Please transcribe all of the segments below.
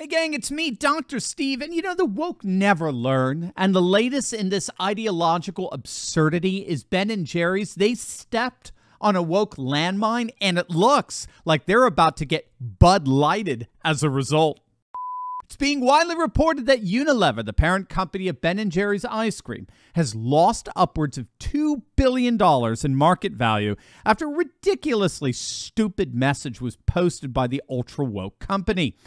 Hey gang, it's me, Dr. Steve, and you know, the woke never learn. And the latest in this ideological absurdity is Ben & Jerry's. They stepped on a woke landmine, and it looks like they're about to get Bud Lighted as a result. It's being widely reported that Unilever, the parent company of Ben & Jerry's ice cream, has lost upwards of $2 billion in market value after a ridiculously stupid message was posted by the ultra-woke company.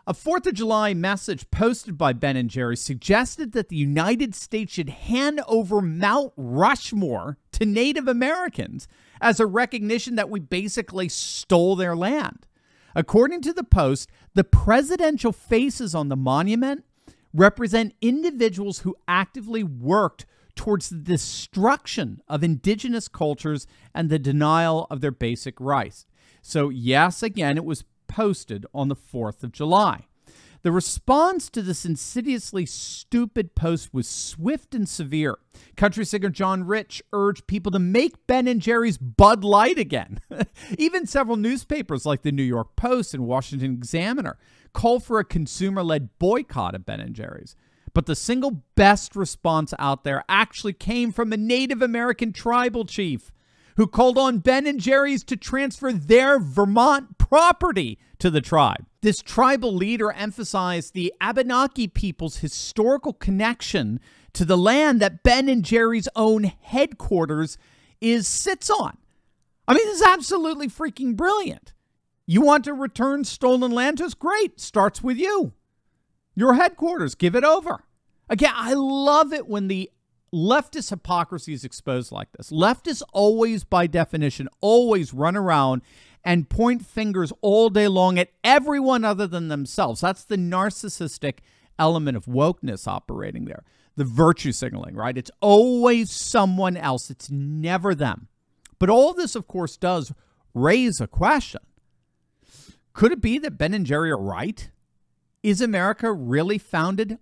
A 4th of July message posted by Ben & Jerry's suggested that the United States should hand over Mount Rushmore to Native Americans as a recognition that we basically stole their land. According to the post, the presidential faces on the monument represent individuals who actively worked towards the destruction of indigenous cultures and the denial of their basic rights. So yes, again, it was posted on the 4th of July. The response to this insidiously stupid post was swift and severe. Country singer John Rich urged people to make Ben & Jerry's Bud Light again. Even several newspapers like the New York Post and Washington Examiner called for a consumer-led boycott of Ben & Jerry's. But the single best response out there actually came from a Native American tribal chief who called on Ben & Jerry's to transfer their Vermont property to the tribe. This tribal leader emphasized the Abenaki people's historical connection to the land that Ben & Jerry's own headquarters sits on. I mean, this is absolutely freaking brilliant. You want to return stolen land to us? Great. Starts with you. Your headquarters. Give it over. Again, I love it when the leftist hypocrisy is exposed like this. Leftists always, by definition, always run around and point fingers all day long at everyone other than themselves. That's the narcissistic element of wokeness operating there. The virtue signaling, right? It's always someone else. It's never them. But all this, of course, does raise a question. Could it be that Ben & Jerry are right? Is America really founded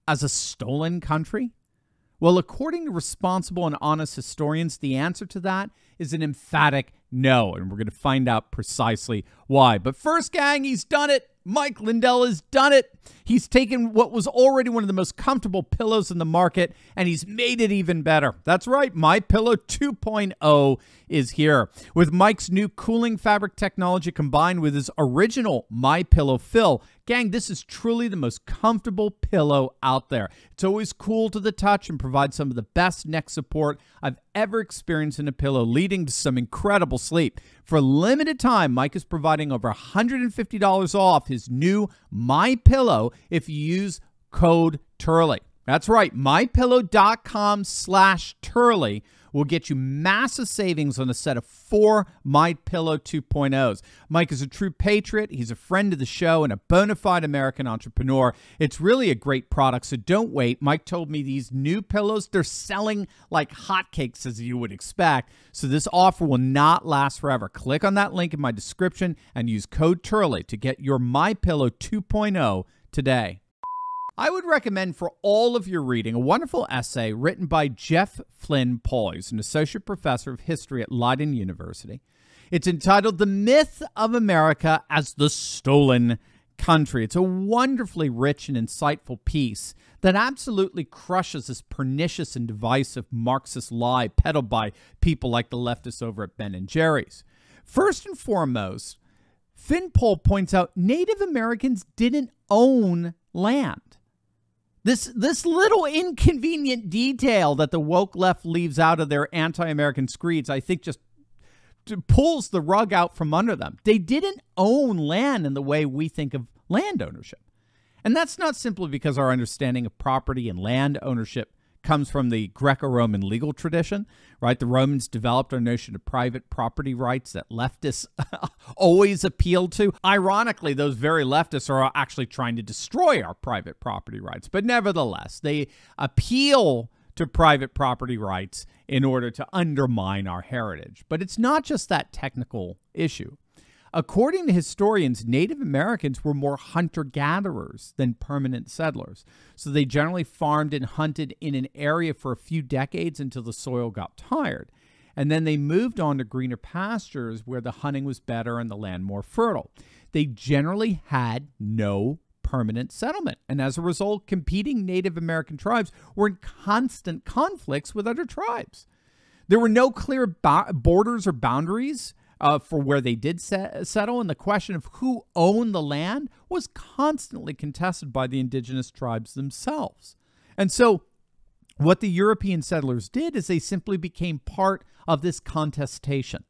as a stolen country? Well, according to responsible and honest historians, the answer to that is an emphatic no, and we're going to find out precisely why. But first, gang, he's done it. Mike Lindell has done it. He's taken what was already one of the most comfortable pillows in the market, and he's made it even better. That's right, MyPillow 2.0 is here. With Mike's new cooling fabric technology combined with his original MyPillow fill, gang, this is truly the most comfortable pillow out there. It's always cool to the touch and provides some of the best neck support I've ever experienced in a pillow, leading to some incredible sleep. For a limited time, Mike is providing over $150 off his new MyPillow if you use code Turley. That's right, mypillow.com/Turley will get you massive savings on a set of 4 MyPillow 2.0s. Mike is a true patriot. He's a friend of the show and a bona fide American entrepreneur. It's really a great product, so don't wait. Mike told me these new pillows, they're selling like hotcakes, as you would expect, so this offer will not last forever. Click on that link in my description and use code Turley to get your MyPillow 2.0 today. I would recommend for all of your reading a wonderful essay written by Jeff Flynn Paul. He's an associate professor of history at Leiden University. It's entitled The Myth of America as the Stolen Country. It's a wonderfully rich and insightful piece that absolutely crushes this pernicious and divisive Marxist lie peddled by people like the leftists over at Ben & Jerry's. First and foremost, Flynn Paul points out Native Americans didn't own land. This little inconvenient detail that the woke left leaves out of their anti-American screeds, I think just pulls the rug out from under them. They didn't own land in the way we think of land ownership. And that's not simply because our understanding of property and land ownership comes from the Greco-Roman legal tradition, right? The Romans developed our notion of private property rights that leftists always appeal to. Ironically, those very leftists are actually trying to destroy our private property rights. But nevertheless, they appeal to private property rights in order to undermine our heritage. But it's not just that technical issue. According to historians, Native Americans were more hunter-gatherers than permanent settlers. So they generally farmed and hunted in an area for a few decades until the soil got tired. And then they moved on to greener pastures where the hunting was better and the land more fertile. They generally had no permanent settlement. And as a result, competing Native American tribes were in constant conflicts with other tribes. There were no clear borders or boundaries for where they did settle, and the question of who owned the land was constantly contested by the indigenous tribes themselves. And so what the European settlers did is they simply became part of this contestation,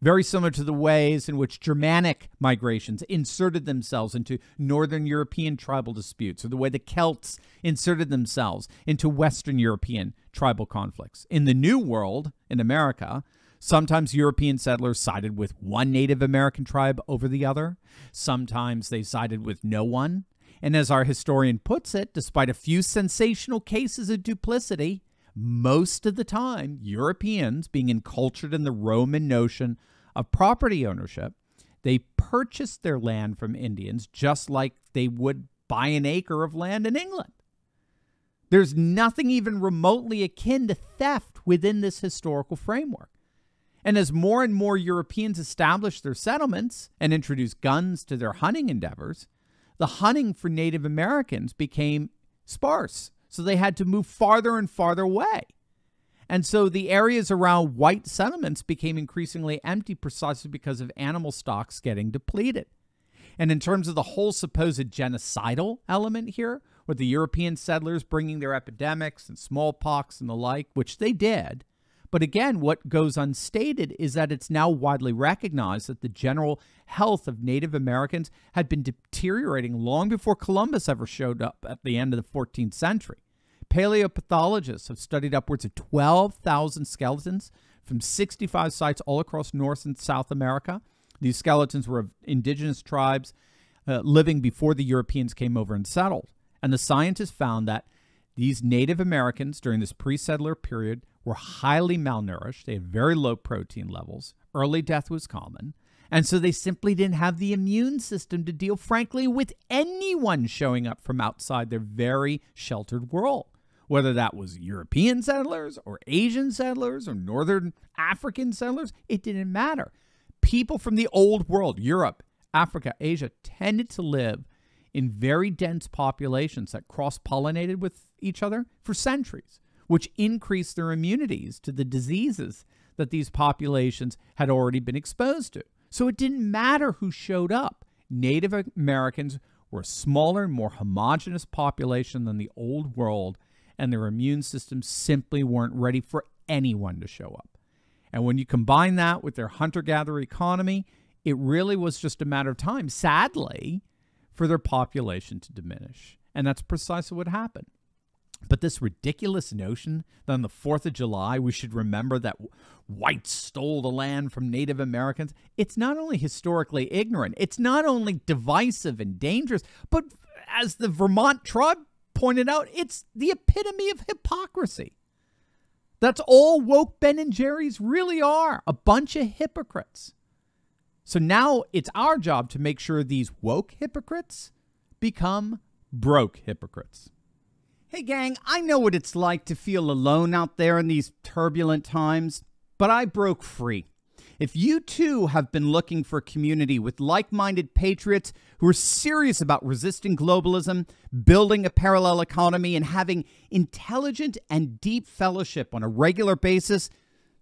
very similar to the ways in which Germanic migrations inserted themselves into Northern European tribal disputes, or the way the Celts inserted themselves into Western European tribal conflicts. In the New World, in America, sometimes European settlers sided with one Native American tribe over the other. Sometimes they sided with no one. And as our historian puts it, despite a few sensational cases of duplicity, most of the time, Europeans, being encultured in the Roman notion of property ownership, they purchased their land from Indians just like they would buy an acre of land in England. There's nothing even remotely akin to theft within this historical framework. And as more and more Europeans established their settlements and introduced guns to their hunting endeavors, the hunting for Native Americans became sparse. So they had to move farther and farther away. And so the areas around white settlements became increasingly empty precisely because of animal stocks getting depleted. And in terms of the whole supposed genocidal element here, with the European settlers bringing their epidemics and smallpox and the like, which they did, but again, what goes unstated is that it's now widely recognized that the general health of Native Americans had been deteriorating long before Columbus ever showed up at the end of the 14th century. Paleopathologists have studied upwards of 12,000 skeletons from 65 sites all across North and South America. These skeletons were of indigenous tribes living before the Europeans came over and settled. And the scientists found that these Native Americans during this pre-settler period were highly malnourished. They had very low protein levels. Early death was common. And so they simply didn't have the immune system to deal, frankly, with anyone showing up from outside their very sheltered world. Whether that was European settlers or Asian settlers or Northern African settlers, it didn't matter. People from the old world, Europe, Africa, Asia, tended to live in very dense populations that cross-pollinated with each other for centuries, which increased their immunities to the diseases that these populations had already been exposed to. So it didn't matter who showed up. Native Americans were a smaller and more homogeneous population than the old world, and their immune systems simply weren't ready for anyone to show up. And when you combine that with their hunter-gatherer economy, it really was just a matter of time, sadly, for their population to diminish. And that's precisely what happened. But this ridiculous notion that on the 4th of July we should remember that whites stole the land from Native Americans, it's not only historically ignorant, it's not only divisive and dangerous, but as the Vermont Tribe pointed out, it's the epitome of hypocrisy. That's all woke Ben and Jerry's really are, a bunch of hypocrites. So now it's our job to make sure these woke hypocrites become broke hypocrites. Hey gang, I know what it's like to feel alone out there in these turbulent times, but I broke free. If you too have been looking for a community with like-minded patriots who are serious about resisting globalism, building a parallel economy, and having intelligent and deep fellowship on a regular basis,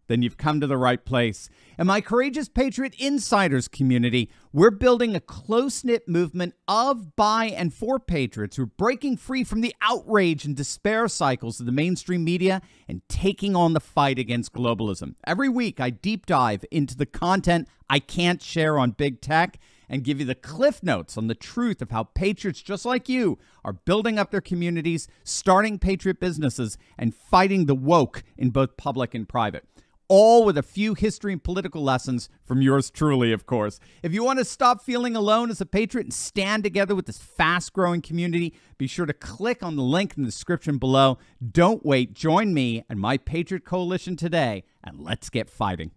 then you've come to the right place. In my Courageous Patriot Insiders community, we're building a close-knit movement of, by, and for patriots who are breaking free from the outrage and despair cycles of the mainstream media and taking on the fight against globalism. Every week, I deep dive into the content I can't share on big tech and give you the cliff notes on the truth of how patriots just like you are building up their communities, starting patriot businesses, and fighting the woke in both public and private. All with a few history and political lessons from yours truly, of course. If you want to stop feeling alone as a patriot and stand together with this fast-growing community, be sure to click on the link in the description below. Don't wait. Join me and my Patriot Coalition today, and let's get fighting.